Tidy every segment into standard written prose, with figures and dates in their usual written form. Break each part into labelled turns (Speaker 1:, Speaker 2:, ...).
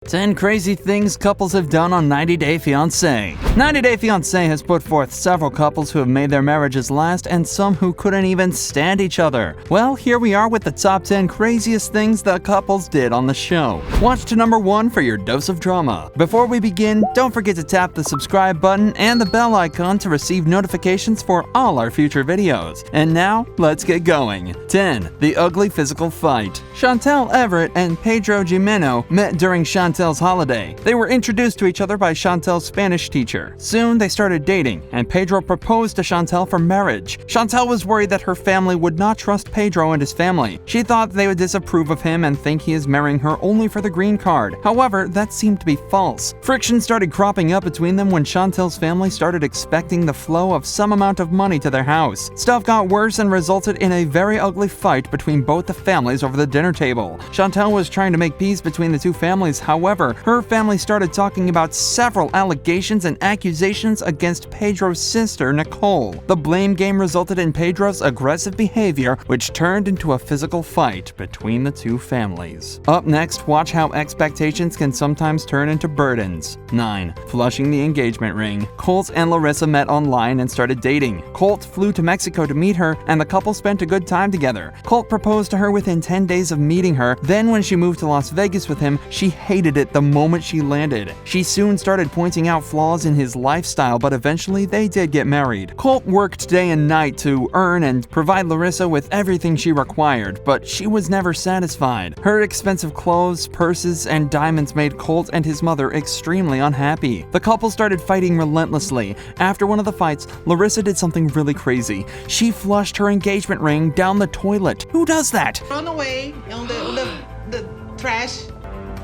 Speaker 1: 10 crazy things couples have done on 90 Day Fiancé. 90 Day Fiancé has put forth several couples who have made their marriages last and some who couldn't even stand each other. Well, here we are with the top 10 craziest things that couples did on the show. Watch to number 1 for your dose of drama. Before we begin, don't forget to tap the subscribe button and the bell icon to receive notifications for all our future videos. And now, let's get going. 10. The ugly physical fight. Chantel Everett and Pedro Jimeno met during Chantel's holiday. They were introduced to each other by Chantel's Spanish teacher. Soon they started dating, and Pedro proposed to Chantel for marriage. Chantel was worried that her family would not trust Pedro and his family. She thought they would disapprove of him and think he is marrying her only for the green card. However, that seemed to be false. Friction started cropping up between them when Chantel's family started expecting the flow of some amount of money to their house. Stuff got worse and resulted in a very ugly fight between both the families over the dinner table. Chantel was trying to make peace between the two families. However, her family started talking about several allegations and accusations against Pedro's sister, Nicole. The blame game resulted in Pedro's aggressive behavior, which turned into a physical fight between the two families. Up next, watch how expectations can sometimes turn into burdens. 9. Flushing the engagement ring. Colt and Larissa met online and started dating. Colt flew to Mexico to meet her, and the couple spent a good time together. Colt proposed to her within 10 days of meeting her. Then when she moved to Las Vegas with him, she hated it the moment she landed. She soon started pointing out flaws in his lifestyle, but eventually they did get married. Colt worked day and night to earn and provide Larissa with everything she required, but she was never satisfied. Her expensive clothes, purses, and diamonds made Colt and his mother extremely unhappy. The couple started fighting relentlessly. After one of the fights, Larissa did something really crazy. She flushed her engagement ring down the toilet. Who does that?
Speaker 2: Run away on the trash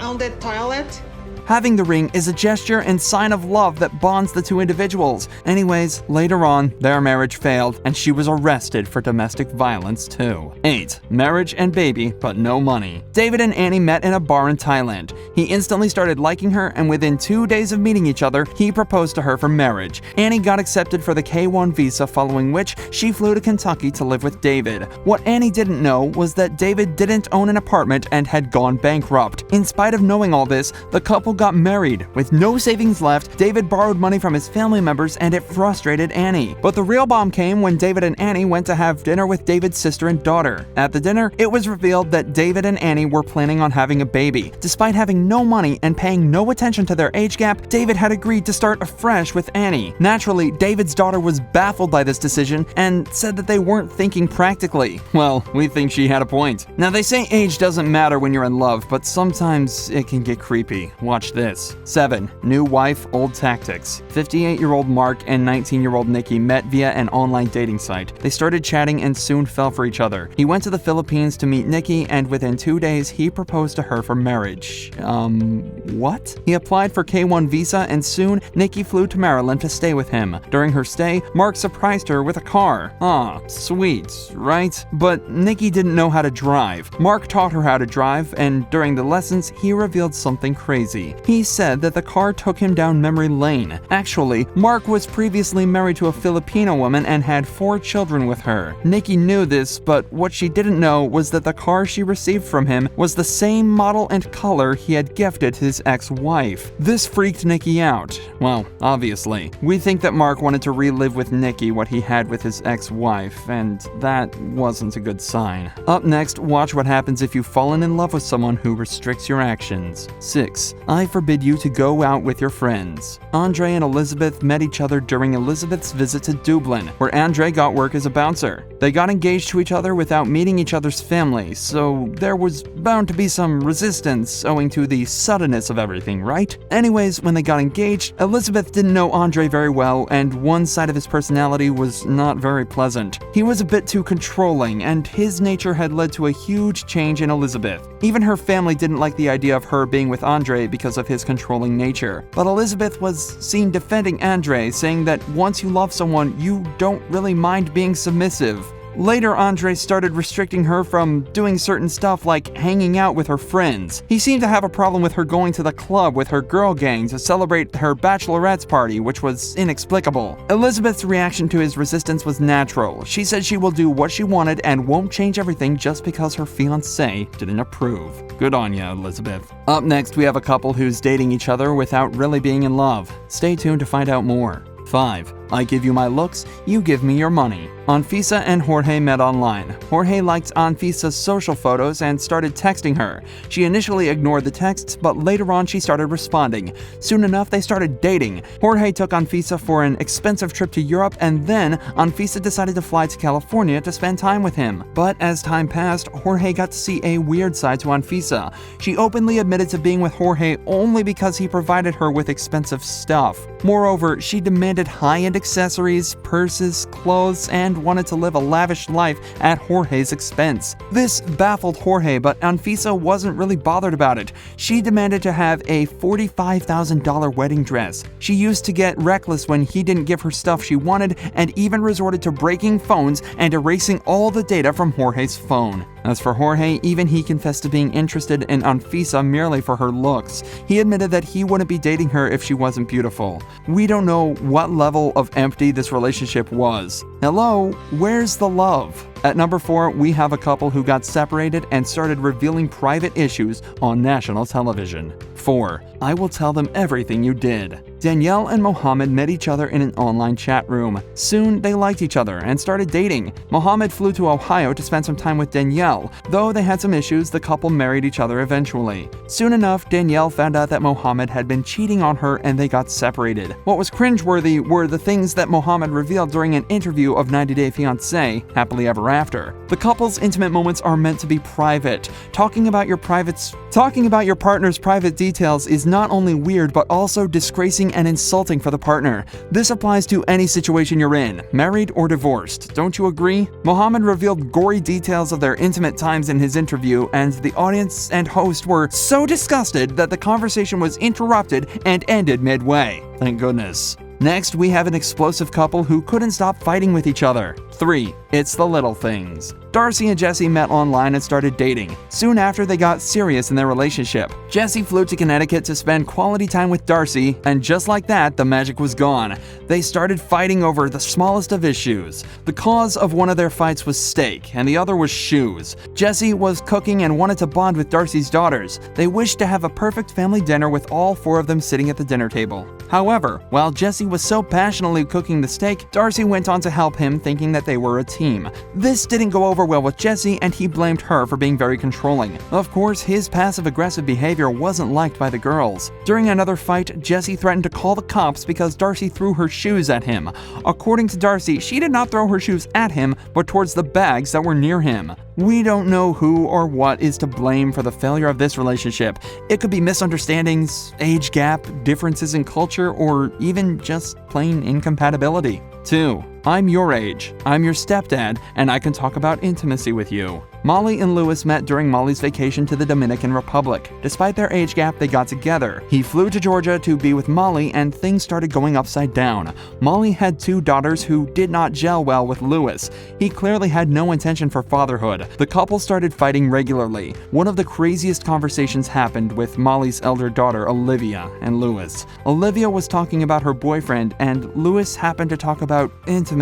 Speaker 2: on the toilet.
Speaker 1: Having the ring is a gesture and sign of love that bonds the two individuals. Anyways, later on, their marriage failed, and she was arrested for domestic violence too. 8. Marriage and baby, but no money. David and Annie met in a bar in Thailand. He instantly started liking her, and within 2 days of meeting each other, he proposed to her for marriage. Annie got accepted for the K-1 visa, following which she flew to Kentucky to live with David. What Annie didn't know was that David didn't own an apartment and had gone bankrupt. In spite of knowing all this, the couple got married. With no savings left, David borrowed money from his family members, and it frustrated Annie. But the real bomb came when David and Annie went to have dinner with David's sister and daughter. At the dinner, it was revealed that David and Annie were planning on having a baby. Despite having no money and paying no attention to their age gap, David had agreed to start afresh with Annie. Naturally, David's daughter was baffled by this decision and said that they weren't thinking practically. Well, we think she had a point. Now, they say age doesn't matter when you're in love, but sometimes it can get creepy. Watch this. 7. New wife, old tactics. 58-year-old Mark and 19-year-old Nikki met via an online dating site. They started chatting and soon fell for each other. He went to the Philippines to meet Nikki, and within 2 days, he proposed to her for marriage. What? He applied for K-1 visa, and soon, Nikki flew to Maryland to stay with him. During her stay, Mark surprised her with a car. Aw, sweet, right? But Nikki didn't know how to drive. Mark taught her how to drive, and during the lessons, he revealed something crazy. He said that the car took him down memory lane. Actually, Mark was previously married to a Filipino woman and had 4 children with her. Nikki knew this, but what she didn't know was that the car she received from him was the same model and color he had gifted his ex-wife. This freaked Nikki out. Well, obviously. We think that Mark wanted to relive with Nikki what he had with his ex-wife, and that wasn't a good sign. Up next, watch what happens if you've fallen in love with someone who restricts your actions. 6. I forbid you to go out with your friends. Andre and Elizabeth met each other during Elizabeth's visit to Dublin, where Andre got work as a bouncer. They got engaged to each other without meeting each other's family, so there was bound to be some resistance owing to the suddenness of everything, right? Anyways, when they got engaged, Elizabeth didn't know Andre very well, and one side of his personality was not very pleasant. He was a bit too controlling, and his nature had led to a huge change in Elizabeth. Even her family didn't like the idea of her being with Andre because of his controlling nature. But Elizabeth was seen defending Andre, saying that once you love someone, you don't really mind being submissive. Later, Andre started restricting her from doing certain stuff like hanging out with her friends. He seemed to have a problem with her going to the club with her girl gang to celebrate her bachelorette's party, which was inexplicable. Elizabeth's reaction to his resistance was natural. She said she will do what she wanted and won't change everything just because her fiancé didn't approve. Good on ya, Elizabeth. Up next, we have a couple who's dating each other without really being in love. Stay tuned to find out more. 5. I give you my looks, you give me your money. Anfisa and Jorge met online. Jorge liked Anfisa's social photos and started texting her. She initially ignored the texts, but later on she started responding. Soon enough, they started dating. Jorge took Anfisa for an expensive trip to Europe, and then Anfisa decided to fly to California to spend time with him. But as time passed, Jorge got to see a weird side to Anfisa. She openly admitted to being with Jorge only because he provided her with expensive stuff. Moreover, she demanded high-end accessories, purses, clothes, and wanted to live a lavish life at Jorge's expense. This baffled Jorge, but Anfisa wasn't really bothered about it. She demanded to have a $45,000 wedding dress. She used to get reckless when he didn't give her stuff she wanted, and even resorted to breaking phones and erasing all the data from Jorge's phone. As for Jorge, even he confessed to being interested in Anfisa merely for her looks. He admitted that he wouldn't be dating her if she wasn't beautiful. We don't know what level of empty this relationship was. Hello, where's the love? At number 4, we have a couple who got separated and started revealing private issues on national television. 4. I will tell them everything you did. Danielle and Mohammed met each other in an online chat room. Soon, they liked each other and started dating. Mohammed flew to Ohio to spend some time with Danielle. Though they had some issues, the couple married each other eventually. Soon enough, Danielle found out that Mohammed had been cheating on her and they got separated. What was cringeworthy were the things that Mohammed revealed during an interview of 90 Day Fiancé, Happily Ever After. The couple's intimate moments are meant to be private. Talking about your partner's private details is not only weird but also disgracing and insulting for the partner. This applies to any situation you're in, married or divorced. Don't you agree? Mohammed revealed gory details of their intimate times in his interview, and the audience and host were so disgusted that the conversation was interrupted and ended midway. Thank goodness. Next, we have an explosive couple who couldn't stop fighting with each other. 3. It's the little things. Darcy and Jesse met online and started dating. Soon after, they got serious in their relationship. Jesse flew to Connecticut to spend quality time with Darcy, and just like that, the magic was gone. They started fighting over the smallest of issues. The cause of one of their fights was steak, and the other was shoes. Jesse was cooking and wanted to bond with Darcy's daughters. They wished to have a perfect family dinner with all 4 of them sitting at the dinner table. However, while Jesse was so passionately cooking the steak, Darcy went on to help him, thinking that they were a team. This didn't go over well with Jesse, and he blamed her for being very controlling. Of course, his passive-aggressive behavior wasn't liked by the girls. During another fight, Jesse threatened to call the cops because Darcy threw her shoes at him. According to Darcy, she did not throw her shoes at him, but towards the bags that were near him. We don't know who or what is to blame for the failure of this relationship. It could be misunderstandings, age gap, differences in culture, or even just plain incompatibility. 2. I'm your age. I'm your stepdad, and I can talk about intimacy with you. Molly and Louis met during Molly's vacation to the Dominican Republic. Despite their age gap, they got together. He flew to Georgia to be with Molly, and things started going upside down. Molly had 2 daughters who did not gel well with Louis. He clearly had no intention for fatherhood. The couple started fighting regularly. One of the craziest conversations happened with Molly's elder daughter, Olivia, and Louis. Olivia was talking about her boyfriend, and Louis happened to talk about intimacy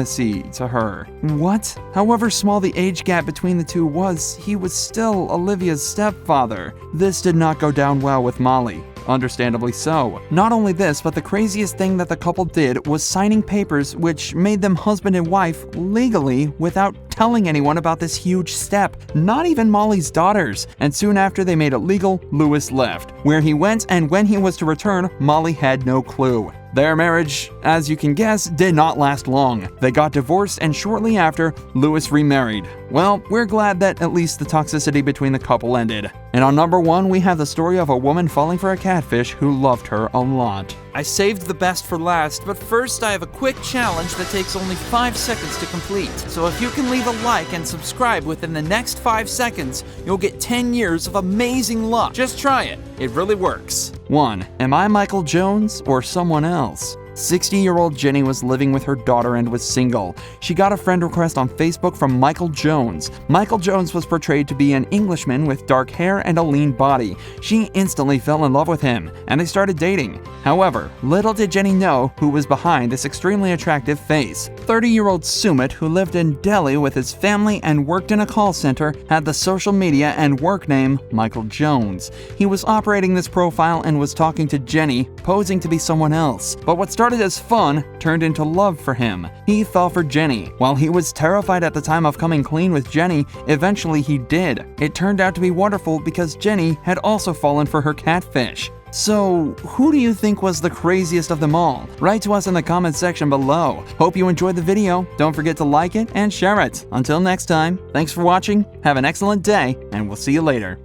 Speaker 1: to her. What? However small the age gap between the two was, he was still Olivia's stepfather. This did not go down well with Molly. Understandably so. Not only this, but the craziest thing that the couple did was signing papers which made them husband and wife legally without telling anyone about this huge step. Not even Molly's daughters. And soon after they made it legal, Louis left. Where he went and when he was to return, Molly had no clue. Their marriage, as you can guess, did not last long. They got divorced, and shortly after, Louis remarried. Well, we're glad that at least the toxicity between the couple ended. And on number 1, we have the story of a woman falling for a catfish who loved her a lot.
Speaker 3: I saved the best for last, but first I have a quick challenge that takes only 5 seconds to complete. So if you can leave a like and subscribe within the next 5 seconds, you'll get 10 years of amazing luck. Just try it. It really works.
Speaker 1: 1. Am I Michael Jones or someone else? 60-year-old Jenny was living with her daughter and was single. She got a friend request on Facebook from Michael Jones. Michael Jones was portrayed to be an Englishman with dark hair and a lean body. She instantly fell in love with him, and they started dating. However, little did Jenny know who was behind this extremely attractive face. 30-year-old Sumit, who lived in Delhi with his family and worked in a call center, had the social media and work name Michael Jones. He was operating this profile and was talking to Jenny, posing to be someone else. But what started as fun turned into love for him. He fell for Jenny. While he was terrified at the time of coming clean with Jenny, eventually he did. It turned out to be wonderful because Jenny had also fallen for her catfish. So, who do you think was the craziest of them all? Write to us in the comments section below. Hope you enjoyed the video. Don't forget to like it and share it. Until next time, thanks for watching, have an excellent day, and we'll see you later.